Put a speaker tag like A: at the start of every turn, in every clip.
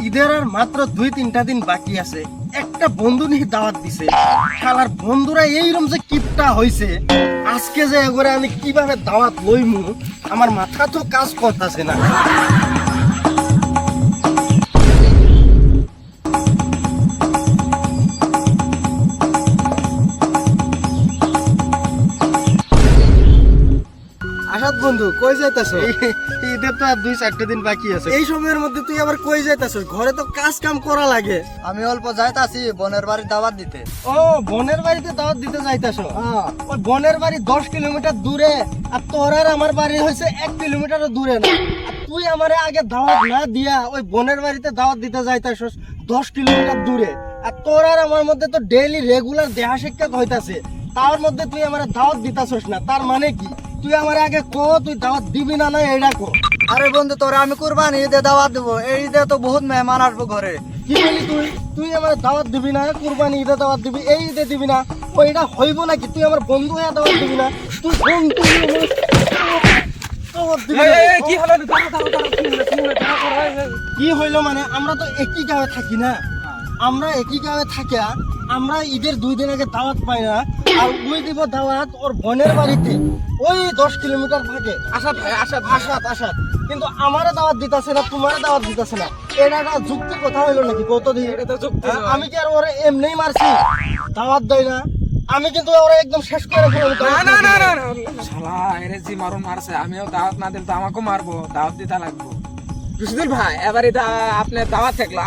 A: ঈদের আর মাত্র 2-3টা দিন বাকি আছে। একটা বন্ধু নিয়ে দাওয়াত দিছে, শালার বন্ধুরা এইরকম যে কিপটা হইছে, আজকে যে এগোরে আমি কিভাবে দাওয়াত লইমু আমার মাথা তো কাজ করতেছে না। আসাদ বন্ধু, কই যাইতাছ? ঈদের তো আর 2-4টা দিন বাকি আছে, এই সময়ের মধ্যে তুই আবার কই যাইতাছ? ঘরে তো কাজ কাম করা লাগে।
B: আমি অল্প যাইতাছি বোনের বাড়ি দাওয়াত দিতে।
A: ও, বোনের বাড়িতে দাওয়াত দিতে যাইতাছ? ওই বোনের বাড়ি 10 কিলোমিটার দূরে, আর তোর আর আমার বাড়ি হয়েছে 1 কিলোমিটারও দূরে না। আর তুই আমারে আগে দাওয়াত না দিয়া ওই বোনের বাড়িতে দাওয়াত দিতে যাইতাছ 10 কিলোমিটার দূরে। আর তোর আর আমার মধ্যে তো ডেইলি রেগুলার দেহা সাক্ষাৎ হইতাছে, তার মধ্যে তুই আমারে দাওয়াত দিতাছস না, তার মানে কি? তুই আমার আগে ক, তুই দাওয়াত দিবি না না এইটা কো।
B: আরে বন্ধু, তোরে আমি কুরবানি ঈদে দাওয়াত দেবো। এই ঈদে তো বহুত মেহমান আসবো ঘরে।
A: কি বলি তুই? তুই আমার দাওয়াত দিবি না? কুরবানি ঈদে দাওয়াত দিবি, এই ঈদে দিবি না? ওইটা হইব নাকি? তুই আমার বন্ধু হয়ে দাওয়াত দিবি না? তুই বন্ধু কি হইলো মানে? আমরা তো একই গাঁয়ে থাকি না? আমরা একই গাঁয়ে থাকিয়া আমরা ঈদের 2 দিন আগে দাওয়াত পাই না, আর ওই দিব দাওয়াত ওর বোনের বাড়িতে, ওই 10 কিলোমিটার থাকে। আসাদ ভাই, আসাদ আসাদ আসাদ, কিন্তু আমারে দাওয়াত দিতেছে না, তোমারে দাওয়াত দিতেছে না। এটা একটা যুক্তি কথা হইলো নাকি? কত দিন আমি কি আর ওরে এমনি মারছি? দাওয়াত দেয় না, আমি কিন্তু ওরে একদম শেষ করে ফেলবো।
C: শালা এরে জি মারুন মারছে, আমিও দাওয়াত না দিলে তো আমাকেও মারবো, দাওয়াত দিতে লাগবো। রশিদুল ভাই, এবার এটা আপনার দাওয়াত থাকলো,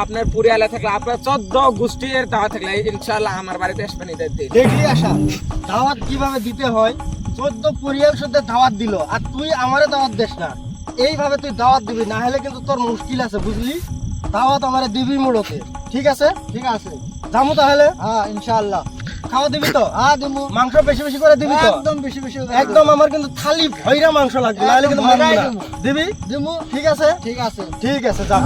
C: আপনার পরিয়ালে থাকলো, আপনার 14 গোষ্ঠীর দাওয়াত থাকলে ইনশাআল্লাহ আমার বাড়িতে আসবেন ঈদের দিন।
A: দেখলি আশা, দাওয়াত কিভাবে দিতে হয়? 14 পরিয়াল সাথে দাওয়াত দিল, আর তুই আমারে দাওয়াত দেস না। এইভাবে তুই দাওয়াত দিবি, না হলে কিন্তু তোর মুশকিল আছে, বুঝলি? দাওয়াত আমারে দিবি মুড়োতে, ঠিক আছে?
B: ঠিক আছে।
A: যাবো তাহলে?
B: হ্যাঁ, ইনশাআল্লাহ।
A: খাওয়া দিবি তো?
B: হ্যাঁ দিমু।
A: মাংস বেশি বেশি করে দিবি তো?
B: একদম বেশি বেশি
A: একদম, আমার কিন্তু থালি ভইরা মাংস লাগবে, নাহলে কিন্তু
B: একদম
A: মানবো
B: ভইরাই
A: না।
B: দিমু।
A: দিবি?
B: দিমু।
A: ঠিক আছে?
B: ঠিক আছে।
A: ঠিক আছে, যা।